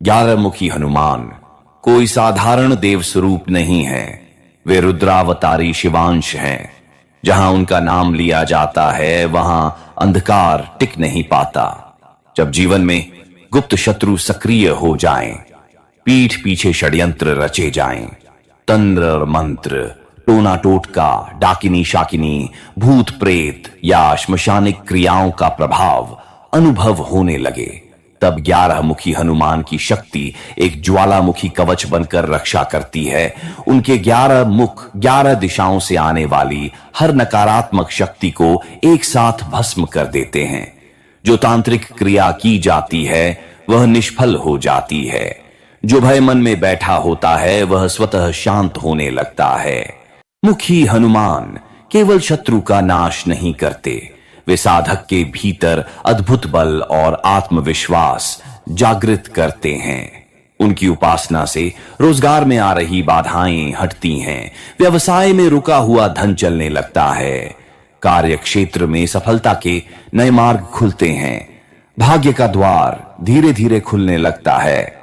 11 मुखी हनुमान कोई साधारण देव स्वरूप नहीं है। वे रुद्रावतारी शिवांश हैं। जहां उनका नाम लिया जाता है वहां अंधकार टिक नहीं पाता। जब जीवन में गुप्त शत्रु सक्रिय हो जाएं, पीठ पीछे षड्यंत्र रचे जाएं, तंत्र मंत्र, टोना टोटका, डाकिनी शाकिनी, भूत प्रेत या श्मशानिक क्रियाओं का प्रभाव अनुभव होने लगे, तब 11 मुखी हनुमान की शक्ति एक ज्वालामुखी कवच बनकर रक्षा करती है। उनके 11 मुख 11 दिशाओं से आने वाली हर नकारात्मक शक्ति को एक साथ भस्म कर देते हैं। जो तांत्रिक क्रिया की जाती है वह निष्फल हो जाती है। जो भय मन में बैठा होता है वह स्वतः शांत होने लगता है। मुखी हनुमान केवल शत्रु का नाश नहीं करते, वे साधक के भीतर अद्भुत बल और आत्मविश्वास जागृत करते हैं। उनकी उपासना से रोजगार में आ रही बाधाएं हटती हैं, व्यवसाय में रुका हुआ धन चलने लगता है, कार्य क्षेत्र में सफलता के नए मार्ग खुलते हैं, भाग्य का द्वार धीरे धीरे खुलने लगता है।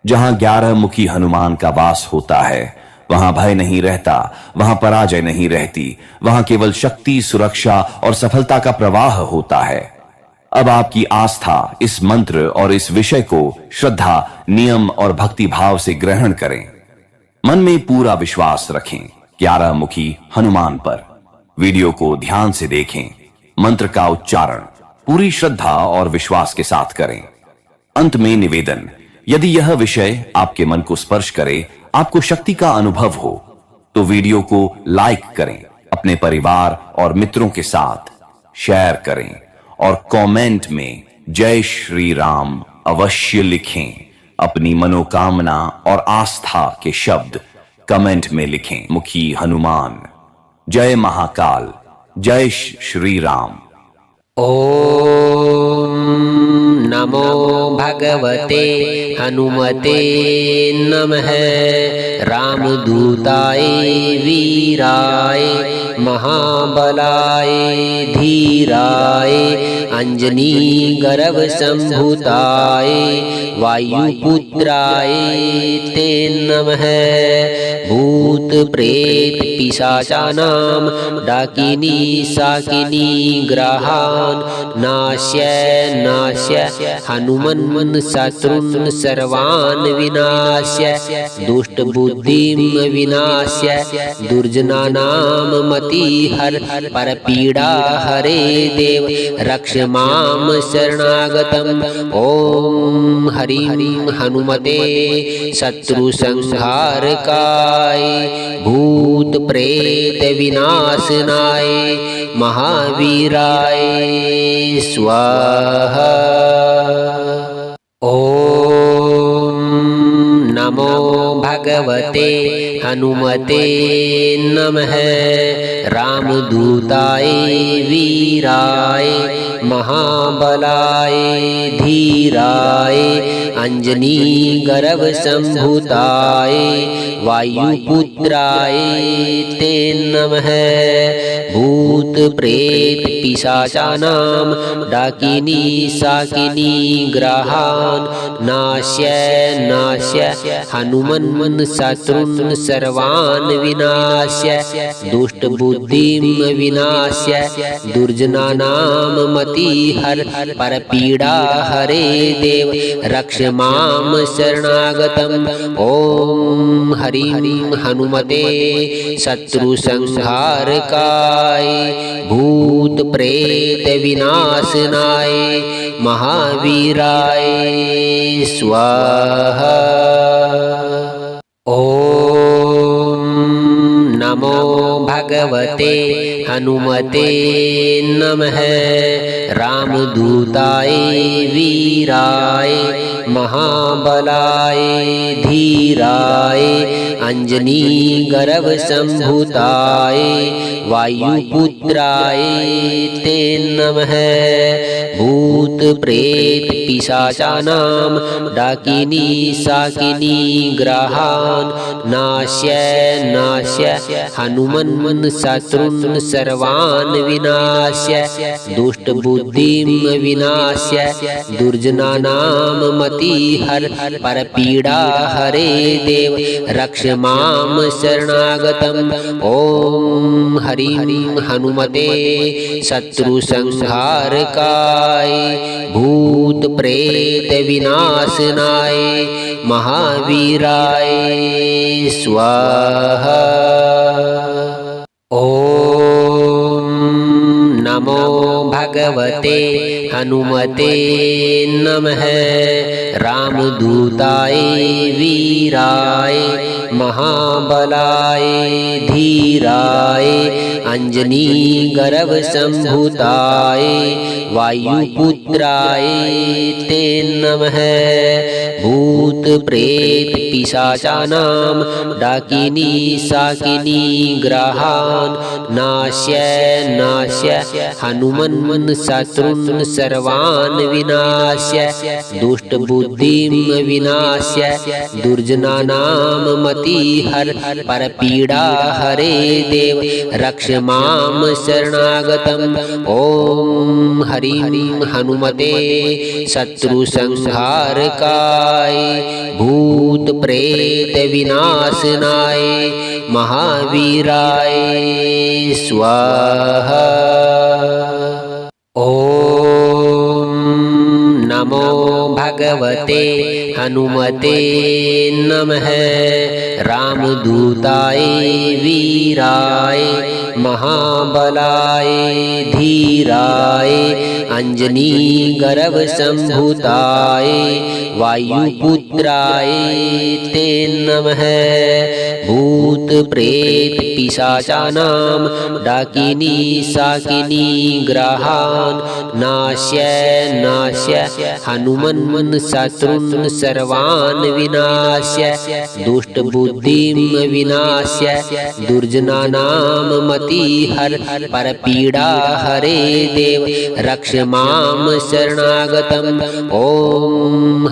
जहां 11 मुखी हनुमान का वास होता है वहां भय नहीं रहता, वहां पराजय नहीं रहती, वहां केवल शक्ति, सुरक्षा और सफलता का प्रवाह होता है। अब आपकी आस्था इस मंत्र और इस विषय को श्रद्धा, नियम और भक्ति भाव से ग्रहण करें। मन में पूरा विश्वास रखें 11 मुखी हनुमान पर। वीडियो को ध्यान से देखें, मंत्र का उच्चारण पूरी श्रद्धा और विश्वास के साथ करें। अंत में निवेदन, यदि यह विषय आपके मन को स्पर्श करे, आपको शक्ति का अनुभव हो, तो वीडियो को लाइक करें, अपने परिवार और मित्रों के साथ शेयर करें और कमेंट में जय श्री राम अवश्य लिखें। अपनी मनोकामना और आस्था के शब्द कमेंट में लिखें। मुखी हनुमान, जय महाकाल, जय श्री राम। ओम नमो भगवते हनुमते नमः। रामदूताय वीराय महाबलाय धीराय अंजनी गर्भ संभूताय वायुपुत्राय ते नमः। भूत प्रेत पिशाचानां डाकिनी शाकिनी ग्रहान् नाश्य नाश्य हनुमन् शत्रुन् सर्वान् विनाश्य। दुष्ट बुद्धिं विनाश्य दुर्जनानां मतिहर। परपीडा हरे देव रक्ष मां शरणागतम्। ओम हरिं हनुमते शत्रु संहारकाय भूत प्रेत विनाशनाय महावीराय स्वाहा। ओम नमो भगवते हनुमते नमः। रामदूताय वीराय महाबलाय धीराय अंजनी गर्भ संभूताय वायुपुत्राय ते नमः। भूत प्रेत पिशाचानां डाकिनी शाकिनी ग्रहान् नाश्य नाश्य हनुमन् शत्रुन् सर्वान् विनाश्य। दुष्ट बुद्धिं विनाश्य दुर्जनानां मतिहर। परपीडा हरे देव रक्ष मां शरणागतम्। ओम हरिं हनुमते शत्रु संहारकाय भूत प्रेत विनाशनाय महावीराय स्वाहा। ओम नमो भगवते हनुमते नमः। रामदूताय वीराय महाबलाय धीराय अंजनी गर्भ संभूताय वायुपुत्राय ते नमः। भूत प्रेत पिशाचानां डाकिनी साकिनी ग्रहान् नाश्य नाश्य हनुमन् शत्रून् सर्वान् विनाश्य दुष्टबुद्धिं विनाश्य दुर्जनानां मतिहर परपीडा हरे देव रक्ष मां शरणागतम् ॐ हरिं हनुमते शत्रु संहारकाय भूत प्रेत विनाशनाय महावीराय स्वाहा। ॐ नमो भगवते हनुमते नमः। रामदूताय वीराय महाबलाय धीराय अंजनी गर्भ संभूताय वायुपुत्राय ते नमः। भूत प्रेत पिशाचानां डाकिनी साकिनी ग्रहान् नाश्य नाश्य हनुमन् शत्रून् सर्वान् विनाश्य दुष्टबुद्धिं विनाश्य दुर्जनानां मतिहर परपीडा हरे देव रक्ष मां शरणागतम् ॐ हरिं हनुमते शत्रु संहारकाय भूत प्रेत विनाशनाय महावीराय स्वाहा। ॐ नमो भगवते हनुमते नमः। रामदूताय वीराय महाबलाय धीराय अंजनी गर्भ संभूताय वायुपुत्राय ते नमः। भूत प्रेत पिशाचानां डाकिनी साकिनी ग्रहान् नाश्य नाश्य हनुमन् शत्रून् सर्वान् विनाश्य दुष्टबुद्धिं विनाश्य दुर्जनानां मतिहर परपीडा हरे देव रक्ष मां शरणागतम् ॐ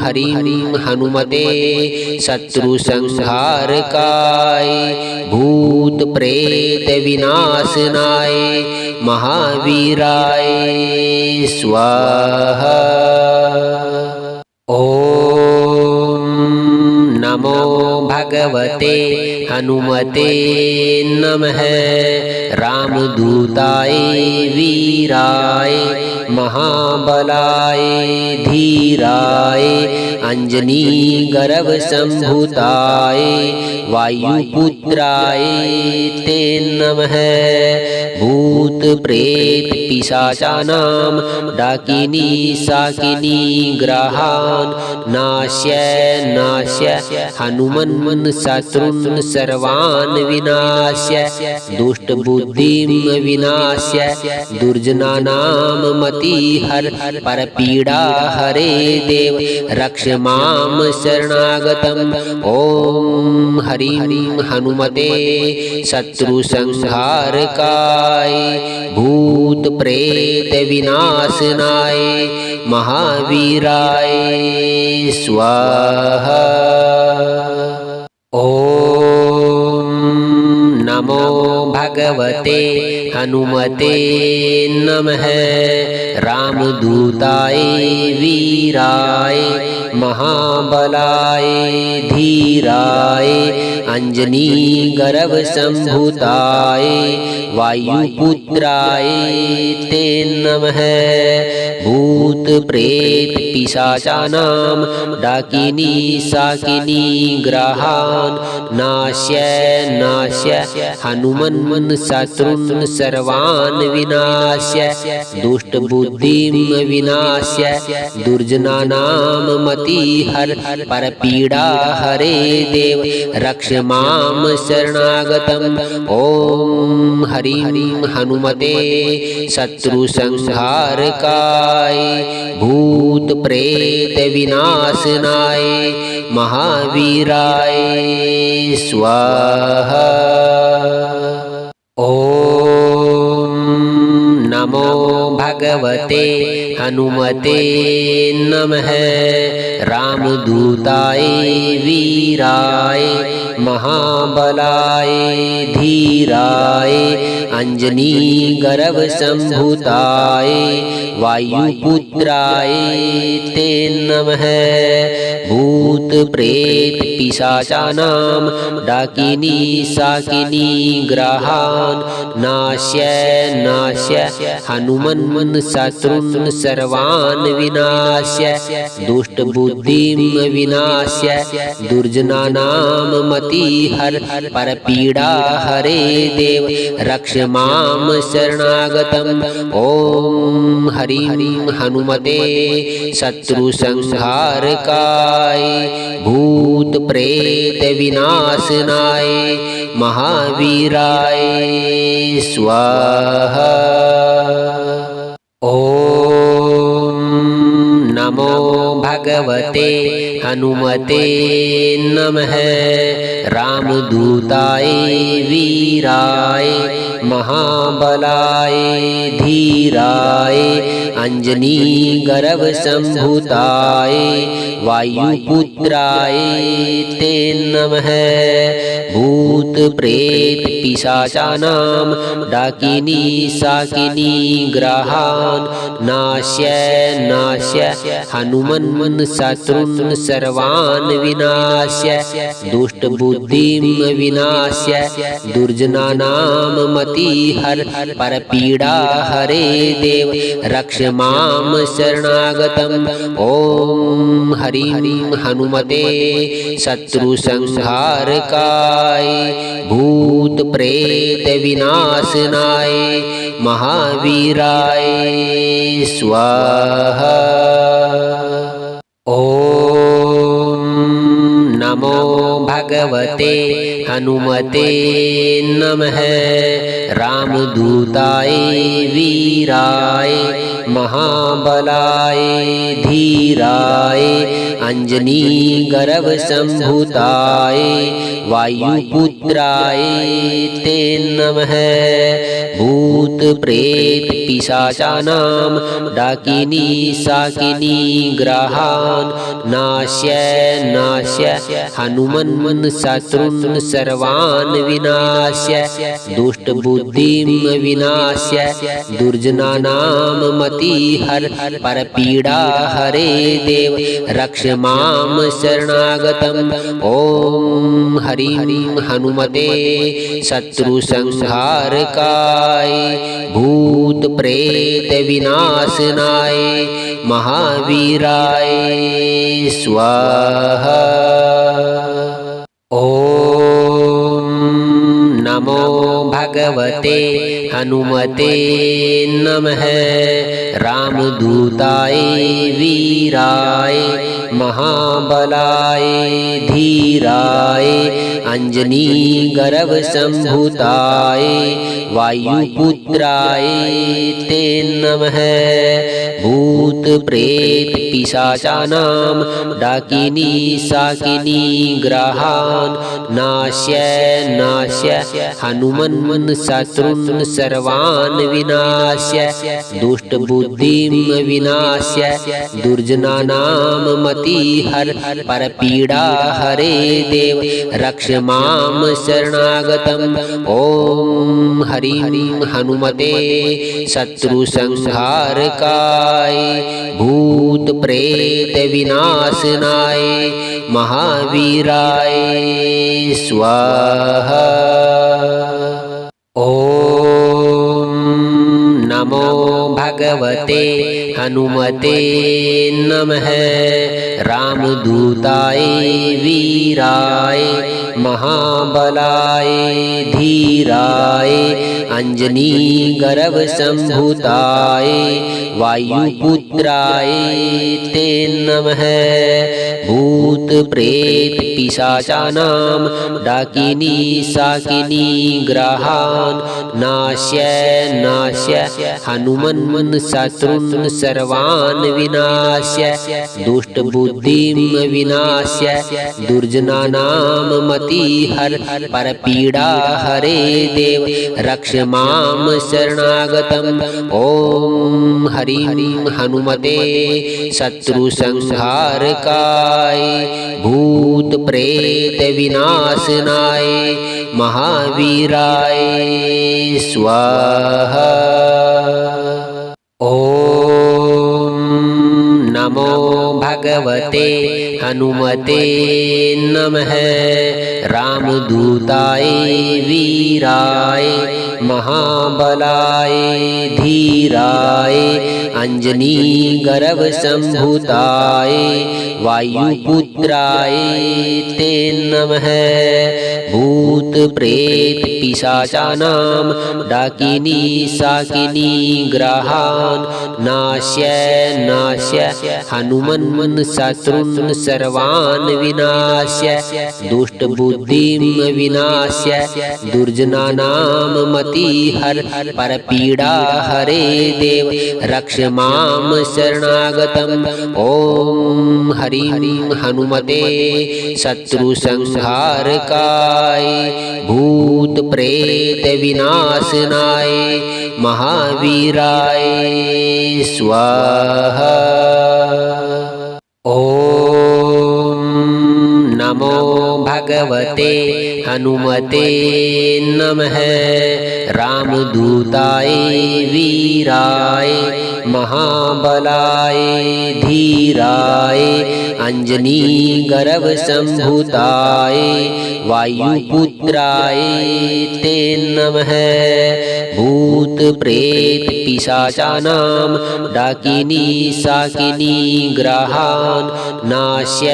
हरिं हनुमते शत्रु संहारकाय भूत प्रेत विनाशनाय महावीराय स्वाहा। ॐ नमो भगवते हनुमते नमः। रामदूताय वीराय महाबलाय धीराय अंजनी गर्भ संभूताय वायुपुत्राय ते नमः। भूत प्रेत पिशाचानां डाकिनी साकिनी ग्रहान् नाश्य नाश्य हनुमन् शत्रून् सर्वान् विनाश्य दुष्टबुद्धिं विनाश्य दुर्जनानां मतिहर परपीडा हरे देव रक्ष मां शरणागतम् ॐ हरिं हनुमते शत्रु संहारकाय भूत प्रेत विनाशनाय महावीराय स्वाहा। ॐ नमो भगवते हनुमते नमः। रामदूताय वीराय महाबलाय धीराय अंजनी गर्भ संभूताय वायुपुत्राय ते नमः। भूत प्रेत पिशाचानां डाकिनी साकिनी ग्रहान् नाश्य नाश्य हनुमन् शत्रून् सर्वान् विनाश्य दुष्टबुद्धिं विनाश्य दुर्जनानां मतिहर परपीडा हरे देव रक्ष मां शरणागतम् ॐ हरिं हनुमते शत्रु संहारकाय भूत प्रेत विनाशनाय महावीराय स्वाहा। ॐ नमो भगवते हनुमते नमः। रामदूताय वीराय महाबलाय धीराय अंजनी गर्भ संभूताय वायुपुत्राय ते नमः। भूत प्रेत पिशाचानां डाकिनी साकिनी ग्रहान् नाश्य नाश्य हनुमन् शत्रुन् सर्वान् विनाश्य दुष्ट बुद्धिं विनाश्य दुर्जनानां मतिहर परपीडा हरे देव रक्ष मां शरणागतम्। ॐ हरिं हनुमते शत्रु संहारकाय भूत प्रेत विनाशनाय महावीराय स्वाहा। ॐ नमो भगवते हनुमते नमः। रामदूताय वीराय महाबलाय धीराय अंजनी गर्भ संभूताय वायुपुत्राय ते नमः। भूत प्रेत पिशाचानां डाकिनी साकिनी ग्रहान् नाश्य नाश्य हनुमन् शत्रुन् सर्वान् विनाश्य दुष्ट बुद्धिं विनाश्य दुर्जनानां मतिहर परपीडा हरे देव रक्ष मां शरणागतम्। ॐ हरिं हनुमते शत्रु संहारकाय भूत प्रेत विनाशनाय महावीराय स्वाहा। ॐ नमो भगवते हनुमते नमः। रामदूताय वीराय महाबलाय धीराय अंजनी गर्भ संभूताय वायुपुत्राय ते नमः। भूत प्रेत पिशाचानां डाकिनी साकिनी ग्रहान् नाश्य नाश्य हनुमन् शत्रुन् सर्वान् विनाश्य दुष्ट बुद्धिं विनाश्य दुर्जनानां मतिहर परपीडा हरे देव रक्ष मां शरणागतम्। ॐ हरिं हनुमते शत्रु संहारकाय भूत प्रेत विनाशनाय महावीराय स्वाहा। ॐ नमो भगवते हनुमते नमः। रामदूताय वीराय महाबलाय धीराय अंजनी गर्भ संभूताय वायुपुत्राय ते नमः। भूत प्रेत पिशाचानां डाकिनी साकिनी ग्रहान् नाश्य नाश्य हनुमन् शत्रुन् सर्वान् विनाश्य दुष्ट बुद्धिं विनाश्य दुर्जनानां मतिहर परपीडा हरे देव रक्ष मां शरणागतम्। ॐ हरिं हनुमते शत्रु संहारकाय भूत प्रेत विनाशनाय महावीराय स्वाहा। ॐ नमो भगवते हनुमते नमः। रामदूताय वीराय महाबलाय धीराय अंजनी गर्भ संभूताय वायुपुत्राय ते नमः। भूत प्रेत पिशाचानां डाकिनी साकिनी ग्रहान् नाश्य हनुमन् शत्रून् सर्वान् विनाश्य दुष्टबुद्धिं विनाश्य दुर्जनानां मतिहर परपीडा हरे देव रक्ष मां शरणागतम् ॐ हरिं हनुमते शत्रुसंहारकाय भूत प्रेत विनाशनाय महावीराय स्वाहा। ॐ नमो भगवते हनुमते नमः। रामदूताय वीराय महाबलाय धीराय अंजनी गर्भ संभूताय वायुपुत्राय ते नमः। भूत प्रेत पिशाचानां डाकिनी साकिनी ग्रहान् नाश्य हनुमन् शत्रून् सर्वान् विनाश्य दुष्टबुद्धिं विनाश्य दुर्जनानां मतिहर परपीडा हरे देव रक्ष मां शरणागतम् ॐ हरिं हनुमते शत्रुसंहारकाय भूत प्रेत विनाशनाय महावीराय स्वाहा। ॐ नमो भगवते हनुमते नमः। रामदूताय वीराय महाबलाय धीराय अंजनी गर्भ संभूताय वायुपुत्राय ते नमः। भूत प्रेत पिशाचानां डाकिनी साकिनी ग्रहान् नाश्य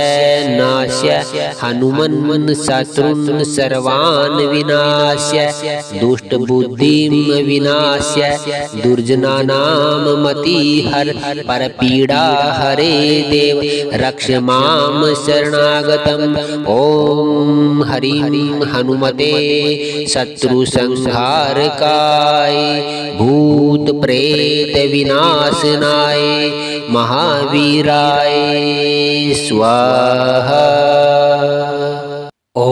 हनुमन् शत्रून् सर्वान् विनाश्य दुष्टबुद्धिं विनाश्य दुर्जनानां मतिहर परपीडा हरे देव रक्ष मां शरणागतम् ॐ हरिं हनुमते शत्रुसंहारकाय भूत प्रेत विनाशनाय महावीराय स्वाहा। ॐ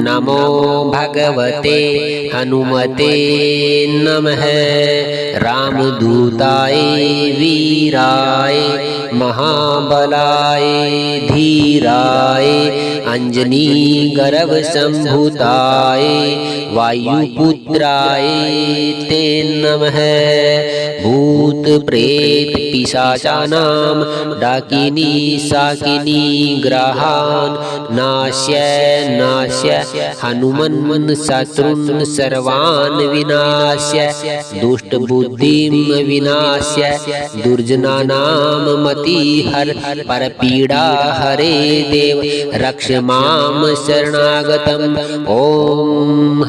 नमो भगवते हनुमते नमः। रामदूताय वीराय महाबलाय धीराय अंजनी गर्भ संभूताय वायुपुत्राय ते नमः। भूत प्रेत पिशाचानां डाकिनी साकिनी ग्रहान् नाश्य हनुमन् शत्रून् सर्वान् विनाश्य दुष्टबुद्धिं विनाश्य दुर्जनानां मतिहर परपीडा हरे देव रक्ष मां शरणागतम् ॐ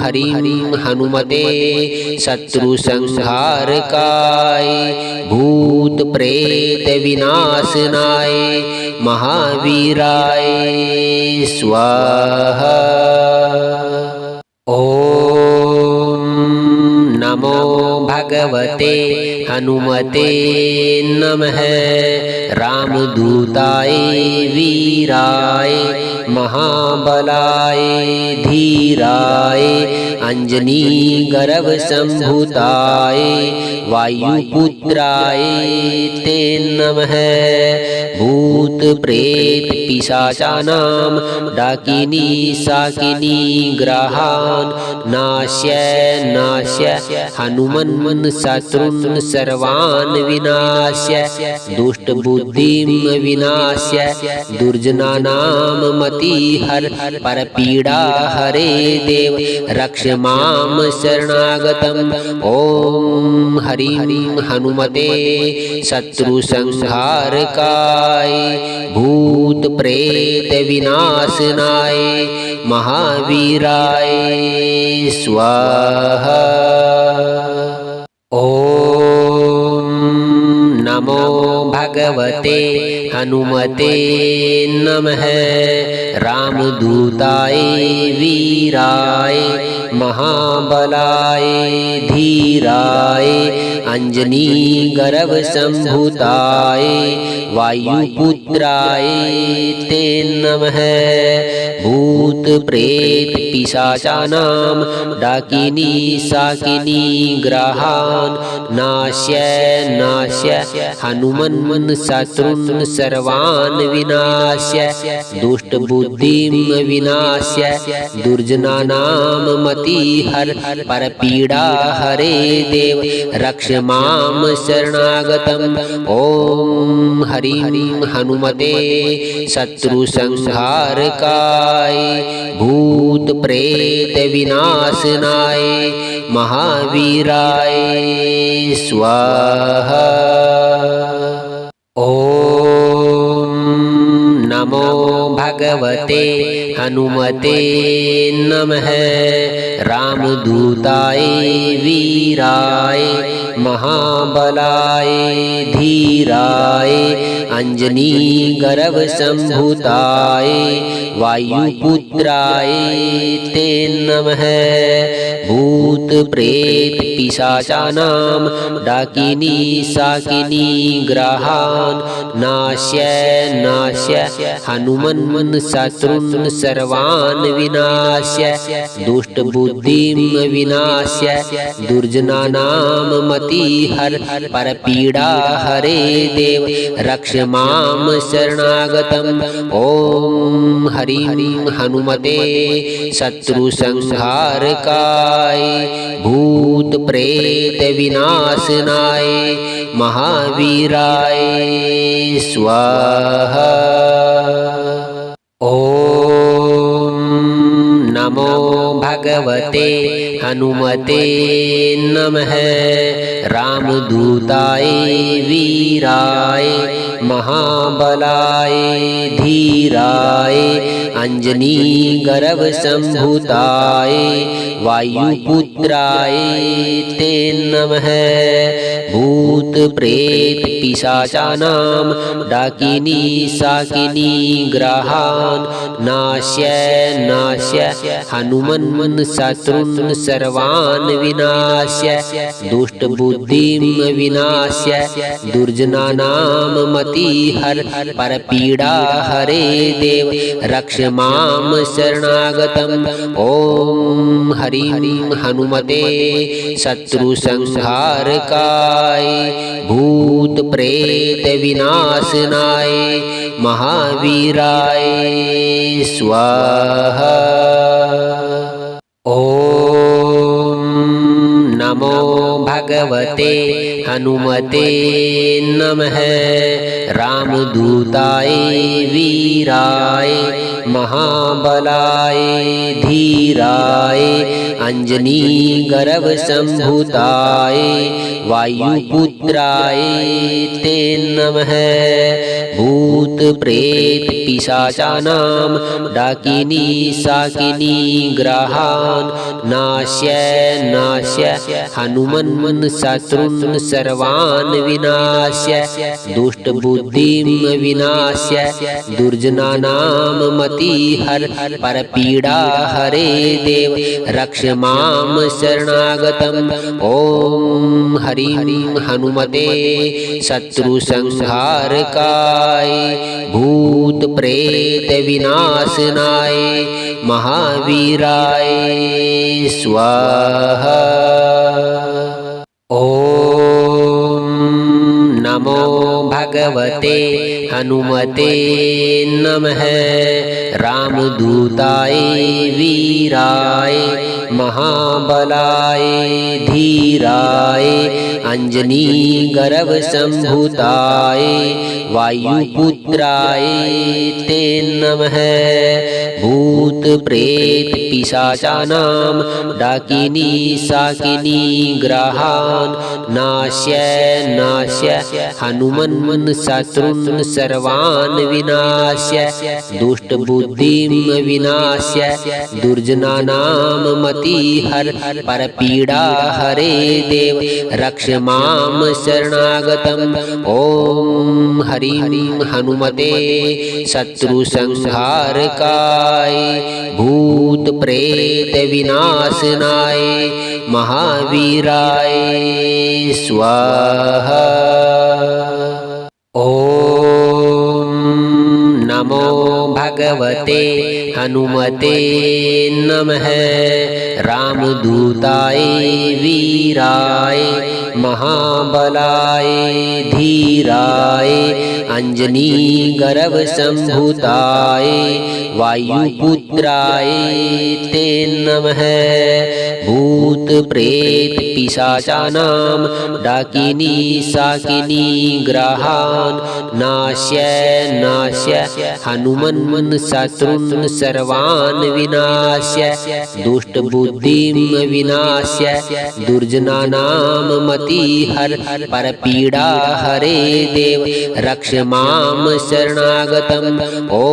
हरिं हनुमते शत्रुसंहारकाय भूत प्रेत विनाशनाय महावीराय स्वाहा। ॐ नमो भगवते हनुमते नमः। रामदूताय वीराय महाबलाय धीराय अंजनी गर्भ संभूताय वायुपुत्राय ते नमः। भूत प्रेत पिशाचानां डाकिनी साकिनी ग्रहान् नाश्य हनुमन् शत्रून् सर्वान् विनाश्य दुष्टबुद्धिं विनाश्य दुर्जनानां मतिहर परपीडा हरे देव रक्ष मां शरणागतम् ॐ हरिं हनुमते शत्रुसंहारकाय भूत प्रेत विनाशनाय महावीराय स्वाहा। ॐ नमो भगवते हनुमते नमः। रामदूताय वीराय महाबलाय धीराय अंजनी गर्भ संभूताय वायुपुत्राय ते नमः। भूत प्रेत पिशाचानां डाकिनी साकिनी ग्रहान् नाश्य नाश्य हनुमन् शत्रून् सर्वान् विनाश्य दुष्ट बुद्धिं विनाश्य दुर्जनानां मतिहर परपीडा हरे देव रक्ष मां शरणागतम्। ॐ हरिं हनुमते शत्रु संहारकाय भूत प्रेत विनाशनाय महावीराय स्वाहा। ॐ नमो भगवते हनुमते नमः। रामदूताय वीराय महाबलाय धीराय अंजनी गर्भ संभूताय वायुपुत्राय ते नमः। भूत प्रेत पिशाचानां डाकिनी साकिनी ग्रहान् नाश्य नाश्य हनुमन् शत्रून् सर्वान् विनाश्य दुष्ट बुद्धिं विनाश्य दुर्जनानां मतिहर परपीडा हरे देव रक्ष मां शरणागतम्। ॐ हरिं हनुमते शत्रु संहारकाय भूत प्रेत विनाशनाय महावीराय स्वाहा। ॐ नमो भगवते हनुमते नमः। रामदूताय वीराय महाबलाय धीराय अंजनी गर्भ संभूताय वायुपुत्राय ते नमः। भूत प्रेत पिशाचानां डाकिनी साकिनी ग्रहान् नाश्य नाश्य हनुमन् शत्रून् सर्वान् विनाश्य दुष्ट बुद्धिं विनाश्य दुर्जनानां मतिहर परपीडा हरे देव रक्ष मां शरणागतम्। ॐ हरिं हनुमते शत्रु संहारकाय भूत प्रेत विनाशनाय महावीराय स्वाहा। ॐ नमो भगवते हनुमते नमः। रामदूताय वीराय महाबलाय धीराय अंजनी गर्भ संभूताय वायुपुत्राय ते नमः। भूत प्रेत पिशाचानां डाकिनी साकिनी ग्रहान् नाश्य नाश्य हनुमन् शत्रून् सर्वान् विनाश्य दुष्ट बुद्धिं विनाश्य दुर्जनानां मतिहर परपीडा हरे देव रक्ष मां शरणागतम्। ॐ हरिं हनुमते शत्रु संहारकाय भूत प्रेत विनाशनाय महावीराय स्वाहा। ॐ नमो भगवते हनुमते नमः। रामदूताय वीराय महाबलाय धीराय अंजनी गर्भ संभूताय वायुपुत्राय ते नमः। भूत प्रेत पिशाचानां डाकिनी साकिनी ग्रहान् नाश्य नाश्य हनुमन् शत्रून् सर्वान् विनाश्य दुष्टबुद्धिं विनाश्य दुर्जनानां मतिहर परपीडा हरे देव रक्ष मां शरणागतम् ॐ हरिं हनुमते शत्रु संहारकाय भूत प्रेत विनाशनाय महावीराय स्वाहा। ॐ नमो भगवते हनुमते नमः। रामदूताय वीराय महाबलाय धीराय अंजनी गर्भ संभूताय वायुपुत्राय ते नमः। भूत प्रेत पिशाचानां डाकिनी साकिनी ग्रहान् नाश्य नाश्य हनुमन् शत्रून् सर्वान् विनाश्य दुष्टबुद्धिं विनाश्य दुर्जनानां मतिहर परपीडा हरे देव रक्ष मां शरणागतम् ॐ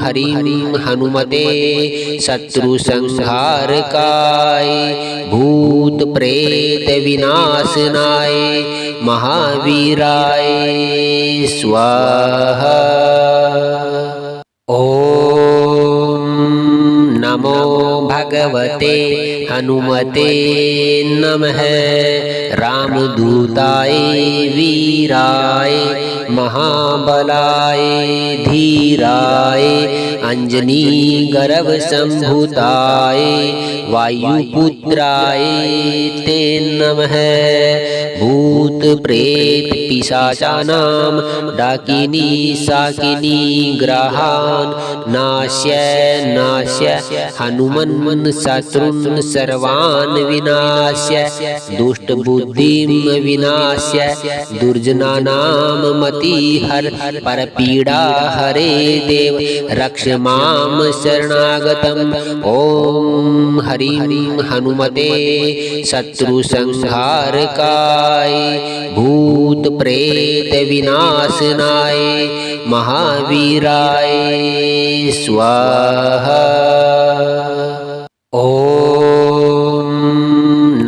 हरिं हनुमते शत्रु संहारकाय भूत प्रेत विनाशनाय महावीराय स्वाहा। ॐ नमो भगवते हनुमते नमः। रामदूताय वीराय महाबलाय धीराय अंजनी गर्भ संभूताय वायुपुत्राय ते नमः। भूत प्रेत पिशाचानां डाकिनी साकिनी ग्रहान् नाश्य नाश्य हनुमन् शत्रून् सर्वान् विनाश्य दुष्टबुद्धिं विनाश्य दुर्जनानां मतिहर परपीडा हरे देव रक्ष मां शरणागतम् ॐ हरिं हनुमते शत्रु संहारकाय भूत प्रेत विनाशनाय महावीराय स्वाहा। ॐ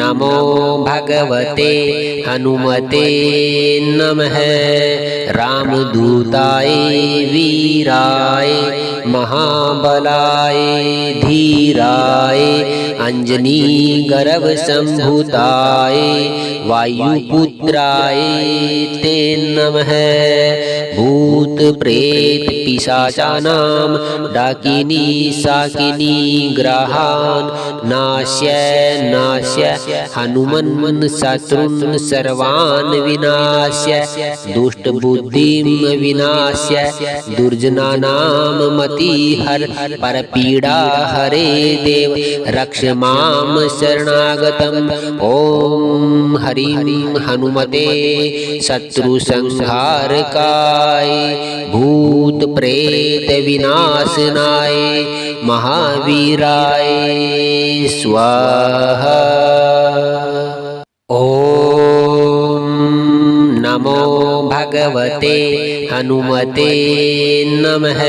नमो भगवते हनुमते नमः। रामदूताय वीराय महाबलाय धीराय अंजनी गर्भ संभूताय वायुपुत्राय ते नमः। भूत प्रेत पिशाचानां डाकिनी साकिनी ग्रहान् नाश्य नाश्य हनुमन् शत्रून् सर्वान् विनाश्य दुष्टबुद्धिं विनाश्य दुर्जनानां मतिहर परपीडा हरे देव रक्ष मां शरणागतम् ॐ हरिं हनुमते शत्रु संहारकाय भूत प्रेत विनाशनाय महावीराय स्वाहा। ॐ नमो भगवते हनुमते नमः।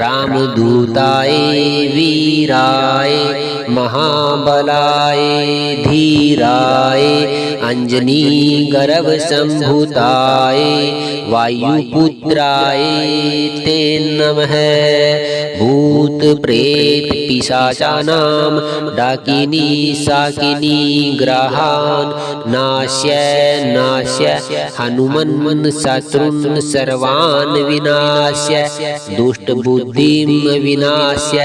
रामदूताय वीराय महाबलाय धीराय अंजनी गर्भ संभूताय वायुपुत्राय ते नमः। भूत प्रेत पिशाचानां डाकिनी साकिनी ग्रहान् नाश्य नाश्य हनुमन् शत्रून् सर्वान् विनाश्य दुष्टबुद्धिं विनाश्य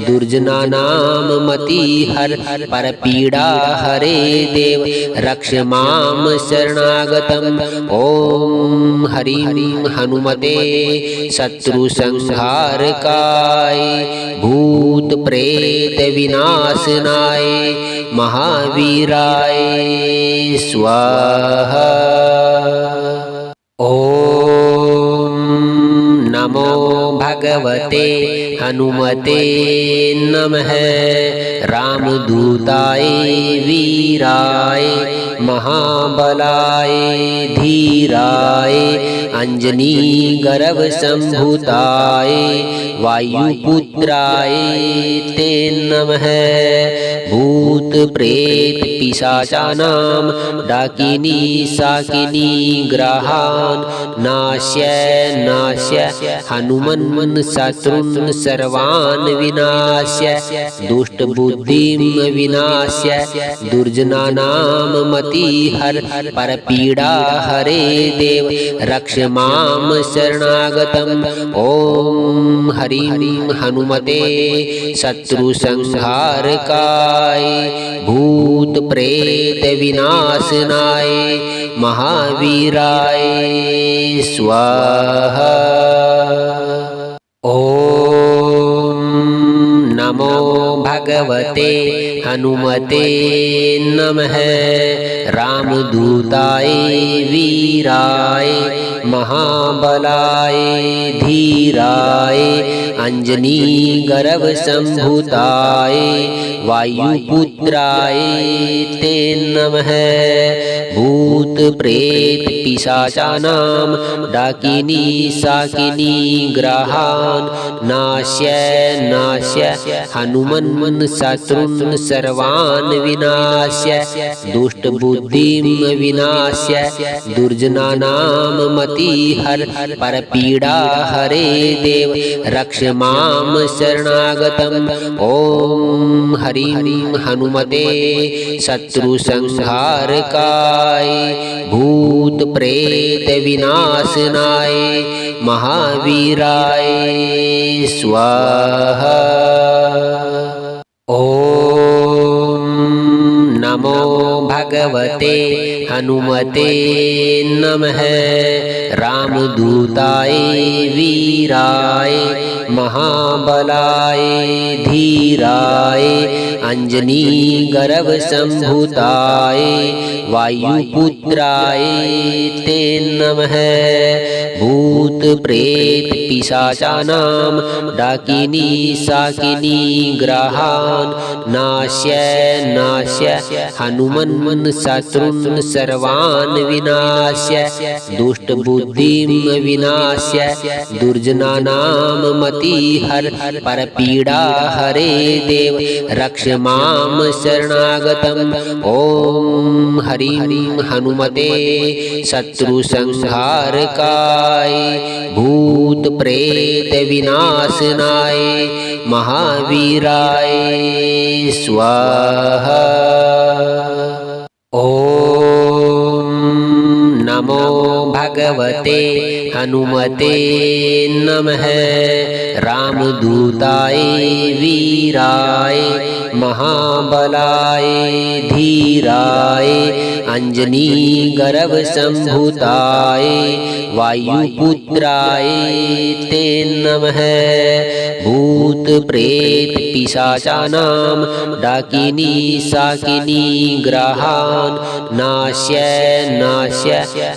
दुर्जनानां मतिहर परपीडा हरे देव रक्ष मां शरणागतम् ॐ हरिं हनुमते शत्रु संहारकाय भूत प्रेत विनाशनाय महावीराय स्वाहा। ॐ नमो भगवते हनुमते नमः। रामदूताय वीराय महाबलाय धीराय अंजनी गर्भ संभूताय वायुपुत्राय ते नमः। भूत प्रेत पिशाचानां डाकिनी साकिनी ग्रहान् नाश्य हनुमन् शत्रुन् सर्वान् विनाश्य दुष्ट बुद्धिं विनाश्य दुर्जनानां मतिहर परपीडा हरे देव रक्ष मां शरणागतम्। ॐ हरिं हनुमते शत्रु संहारकाय भूत प्रेत विनाशनाय महावीराय स्वाहा। ॐ नमो भगवते हनुमते नमः। रामदूताय वीराय महाबलाय धीराय अंजनी गर्भ संभूताय वायुपुत्राय ते नमः। भूत प्रेत पिशाचानां डाकिनी साकिनी ग्रहान् नाश्य हनुमन् शत्रुन् सर्वान् विनाश्य दुष्ट बुद्धिं विनाश्य दुर्जनानां मतिहर परपीडा हरे देव रक्ष मां शरणागतम्। ॐ हरिं हनुमते शत्रु संहारकाय भूत प्रेत विनाशनाय महावीराय स्वाहा। ॐ नमो भगवते हनुमते नमः। रामदूताय वीराय महाबलाय धीराय अंजनी गर्भ संभूताय वायुपुत्राय ते नमः। भूत प्रेत पिशाचानां डाकिनी साकिनी ग्रहान् नाश्य हनुमन् शत्रुन् सर्वान् विनाश्य दुष्ट बुद्धिं विनाश्य दुर्जनानां मतिहर परपीडा हरे देव रक्ष मां शरणागतम्। ॐ हरिं हनुमते शत्रु संहारकाय भूत प्रेत विनाशनाय महावीराय स्वाहा। ॐ नमो भगवते हनुमते नमः। रामदूताय वीराय महाबलाय धीराय अंजनी गर्भ संभूताय वायुपुत्राय ते नमः। भूत प्रेत पिशाचानां डाकिनी साकिनी ग्रहान् नाश्य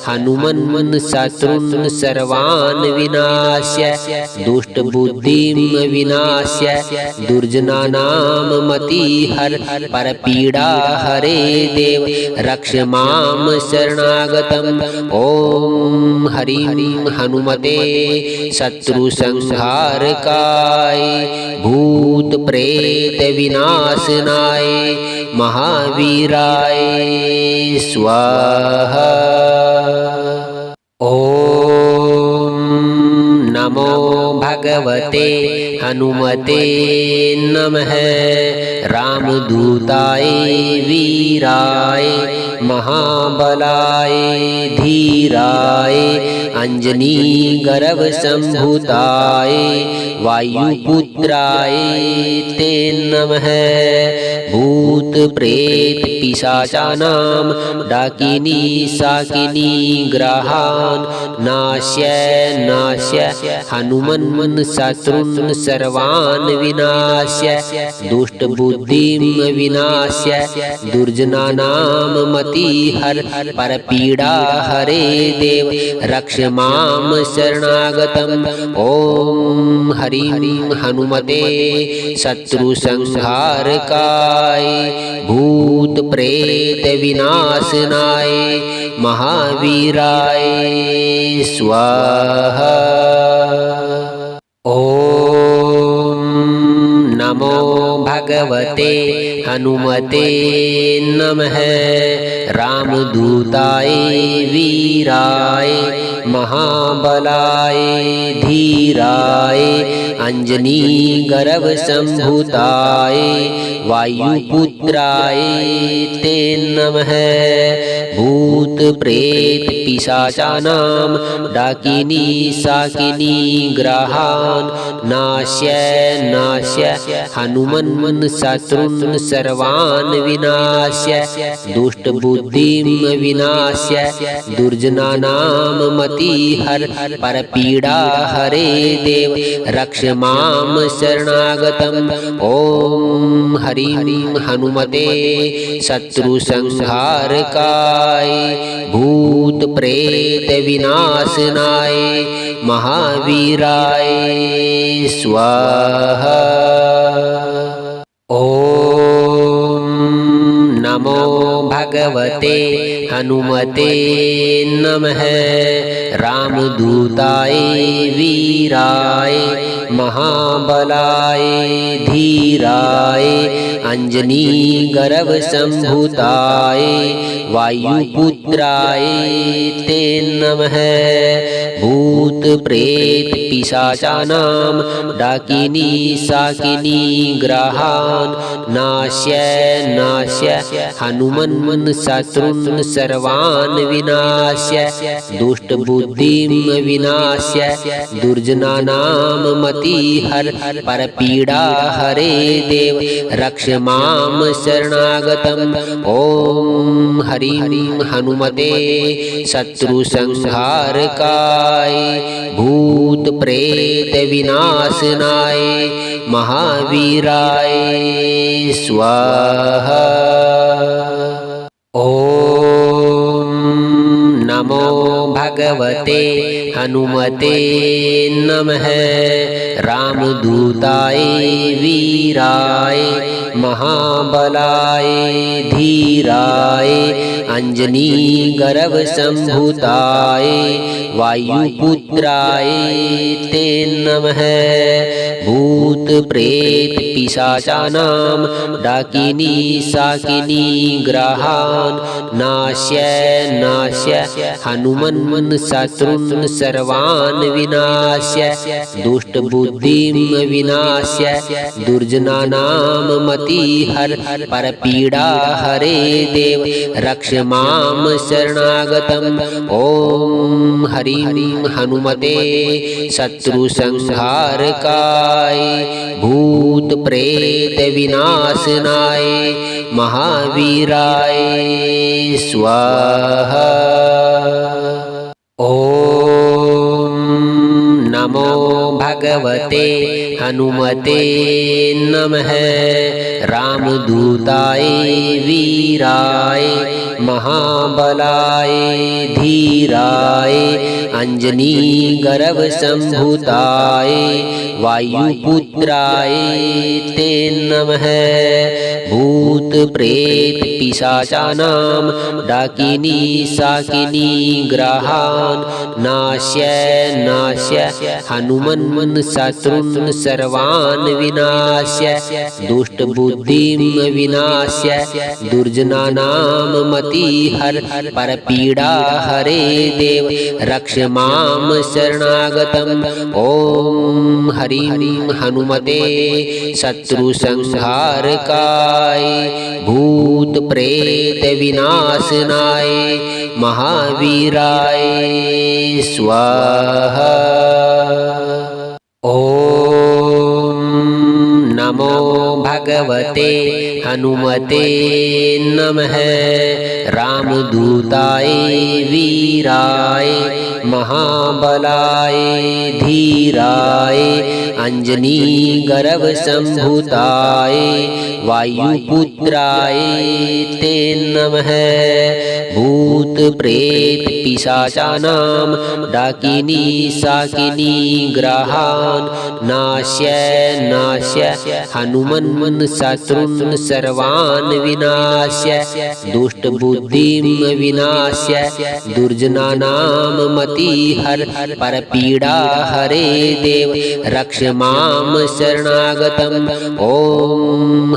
हनुमन् शत्रुन् सर्वान् विनाश्य दुष्ट बुद्धिं विनाश्य दुर्जनानां मतिहर परपीडा हरे देव रक्ष मां शरणागतम्। ॐ हरिं हनुमते शत्रु संहारकाय भूत प्रेत विनाशनाय महावीराय स्वाहा। ॐ नमो भगवते हनुमते नमः। रामदूताय वीराय महाबलाय धीराय अंजनी गर्भ संभूताय वायुपुत्राय ते नमः। भूत प्रेत पिशाचानां डाकिनी साकिनी ग्रहान् नाश्य नाश्य हनुमन् शत्रुन् सर्वान् विनाश्य दुष्ट बुद्धिं विनाश्य दुर्जनानां मतिहर परपीडा हरे देव रक्ष मां शरणागतम् ॐ हरिं हनुमते शत्रु संहारकाय भूत प्रेत विनाशनाय महावीराय स्वाहा। ॐ नमो भगवते हनुमते नमः। रामदूताय वीराय महाबलाय धीराय अंजनी गर्भ संभूताय वायुपुत्राय ते नमः। भूत प्रेत पिशाचानां डाकिनी साकिनी ग्रहान् नाश्य नाश्य हनुमन् शत्रुन् सर्वान् विनाश्य दुष्ट बुद्धिं विनाश्य दुर्जनानां मतिहर परपीडा हरे देव रक्ष मां शरणागतम् ॐ हरिं हनुमते शत्रु संहारकाय भूत प्रेत विनाशनाय महावीराय स्वाहा। ॐ नमो भगवते हनुमते नमः। रामदूताय वीराय महाबलाय धीराय अंजनी गर्भ संभूताय वायुपुत्राय ते नमः। भूत प्रेत पिशाचानां डाकिनी साकिनी ग्रहान् नाश्य नाश्य हनुमन् शत्रुन् सर्वान् विनाश्य दुष्ट बुद्धिं विनाश्य दुर्जनानां मतिहर परपीडा हरे देव रक्ष मां शरणागतम् ॐ हरिं हनुमते शत्रु संहारकाय भूत प्रेत विनाशनाय महावीराय स्वाहा। ॐ नमो भगवते हनुमते नमः। रामदूताय वीराय महाबलाय धीराय अंजनी गर्भ संभूताय वायुपुत्राय ते नमः। भूत प्रेत पिशाचानां डाकिनी साकिनी ग्रहान् नाश्य नाश्य हनुमन् शत्रुन् सर्वान् विनाश्य दुष्ट बुद्धिं विनाश्य दुर्जनानां मतिहर परपीडा हरे देव रक्ष मां शरणागतम् ॐ हरिं हनुमते शत्रु संहारकाय भूत प्रेत विनाशनाय महावीराय स्वाहा। ॐ नमो भगवते हनुमते नमः। रामदूताय वीराय महाबलाय धीराय अंजनी गर्भ संभूताय वायुपुत्राय ते नमः। भूत प्रेत पिशाचानां डाकिनी साकिनी ग्रहान् नाश्य नाश्य हनुमन् शत्रुन् सर्वान् विनाश्य दुष्ट बुद्धिं विनाश्य दुर्जनानां मतिहर परपीडा हरे देव रक्ष मां शरणागतम् ॐ हरिं हनुमते शत्रु संहारकाय भूत प्रेत विनाशनाय महावीराय स्वाहा। ॐ नमो भगवते हनुमते नमः। रामदूताय वीराय महाबलाय धीराय अंजनी गर्भ संभुताय वायुपुत्राय ते नमः। भूत प्रेत पिशाचानां डाकिनी साकिनी ग्रहान् नाश्य हनुमन् शत्रुन् सर्वान् विनाश्य दुष्टबुद्धिं विनाश्य दुर्जनानां मतिहर परपीडा हरे देव रक्ष मां शरणागतम्। ॐ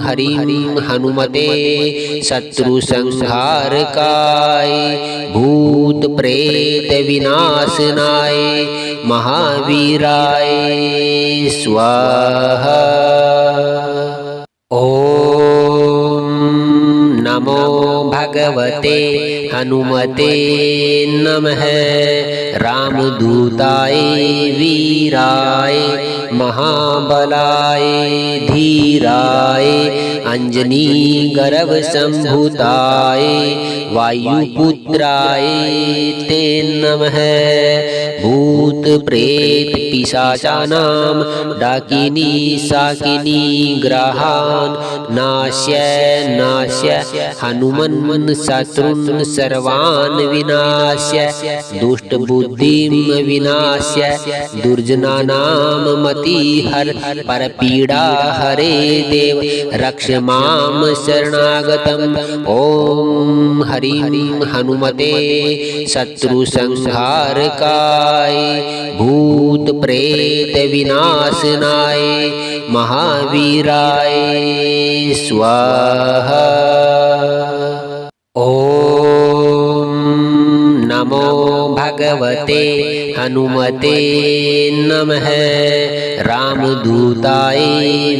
हरिं हनुमते शत्रुसंहारकाय भूत प्रेत विनाशनाय महावीराय स्वाहा। ॐ नमो भगवते हनुमते नमः। रामदूताय वीराय महाबलाय धीराय अंजनी गर्भ संभुताय वायुपुत्राय ते नमः। भूत प्रेत पिशाचानां डाकिनी साकिनी ग्रहान् नाश्य हनुमन् शत्रुन् सर्वान् विनाश्य दुष्टबुद्धिं विनाश्य दुर्जनानां मतिहर परपीडा हरे देव रक्ष मां शरणागतम्। ॐ हरिं हनुमते शत्रुसंहारकाय भूत प्रेत विनाशनाय महावीराय स्वाहा। ॐ नमो भगवते हनुमते नमः। रामदूताय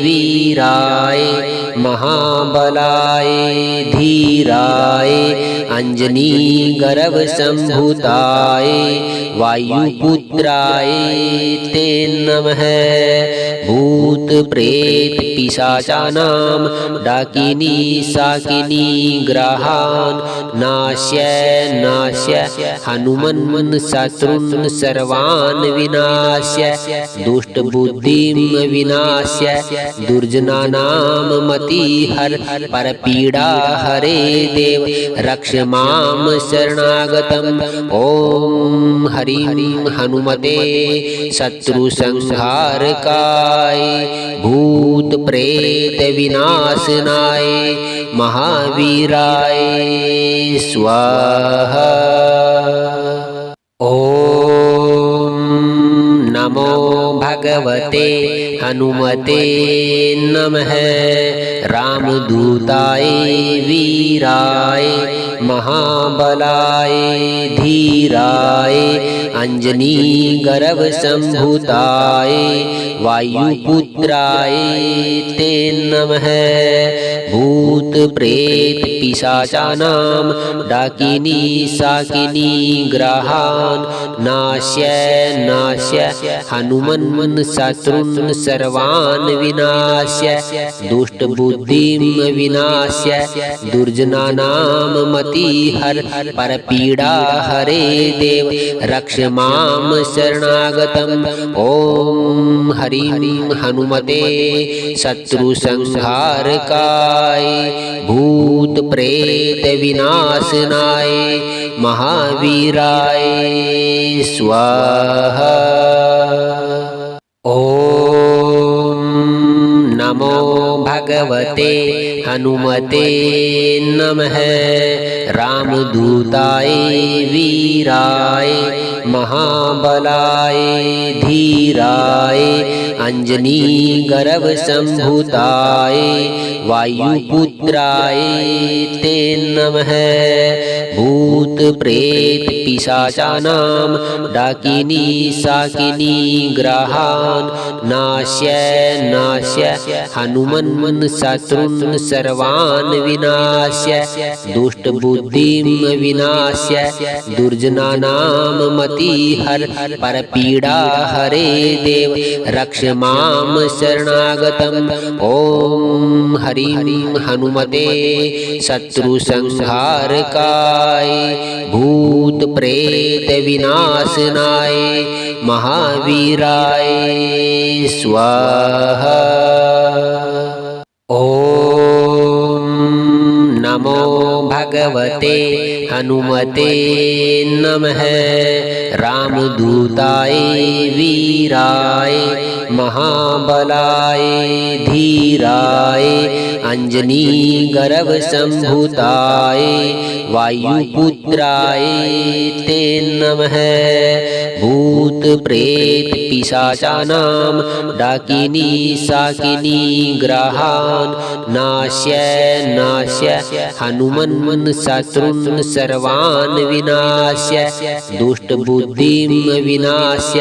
वीराय महाबलाय धीराय अंजनी गर्भ संभुताय वायुपुत्राय ते नमः। भूत प्रेत पिशाचानां डाकिनी साकिनी ग्रहान् नाश्य हनुमन् शत्रुन् सर्वान् विनाश्य दुष्टबुद्धिं विनाश्य दुर्जनानां मतिहर परपीडा हरे देव रक्ष मां शरणागतम्। ॐ हरिं हनुमते शत्रुसंहारकाय भूत प्रेत विनाशनाय महावीराय स्वाहा। ॐ नमो भगवते हनुमते नमः। रामदूताय वीराय महाबलाय धीराय अंजनी गर्भ संभुताय वायुपुत्राय ते नमः। भूत प्रेत पिशाचानां डाकिनी साकिनी ग्रहान् नाश्य हनुमन् शत्रुन् सर्वान् विनाश्य दुष्टबुद्धिं विनाश्य दुर्जनानां मतिहर परपीडा हरे देव रक्ष मां शरणागतम्। ॐ हरिं हनुमते शत्रुसंहारकाय भूत प्रेत विनाशनाय महावीराय स्वाहा। ॐ नमो भगवते हनुमते नमः। रामदूताय वीराय महाबलाय धीराय अंजनी गर्भ संभुताय वायुपुत्राय ते नमः। भूत प्रेत पिशाचानां डाकिनी साकिनी ग्रहान् नाश्य हनुमन् शत्रुन् सर्वान् विनाश्य दुष्टबुद्धिं विनाश्य दुर्जनानां मति हर पर पीड़ा हरे देव रक्ष माम शरणागतम। ओम हरिं हनुमते शत्रु संहार काय भूत प्रेत विनाशनाय महावीराय स्वाहा। ओम नमो भगवते हनुमते नमः। रामदूताय वीराय महाबलाय धीराय अंजनी गर्भ संभूताय वायुपुत्राय ते नमः। भूत प्रेत पिशाचानां डाकिनी शाकिनी ग्रहान् नाश्य नाश्य हनुमन् शत्रुन् सर्वान् विनाश्य दुष्ट बुद्धिं विनाश्य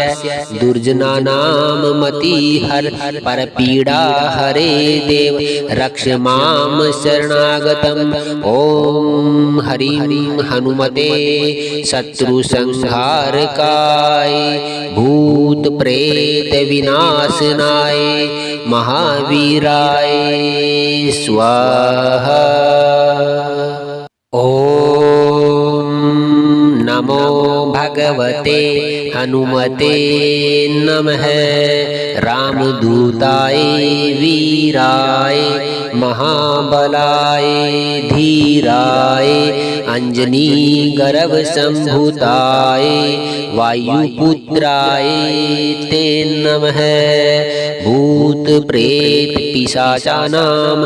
दुर्जनानां मति हर पर पीड़ा हरे देव रक्ष माम शरणागतम्। ओम हरिं हनुमते शत्रु संहार काय भूत प्रेत विनाशनाय महावीराय स्वाहा। ओम नमो भगवते हनुमते नमः। रामदूताय वीराय महाबलाय धीराय अंजनी गर्भ संभूताय वायुपुत्राय ते नमः। भूत प्रेत पिशाचानां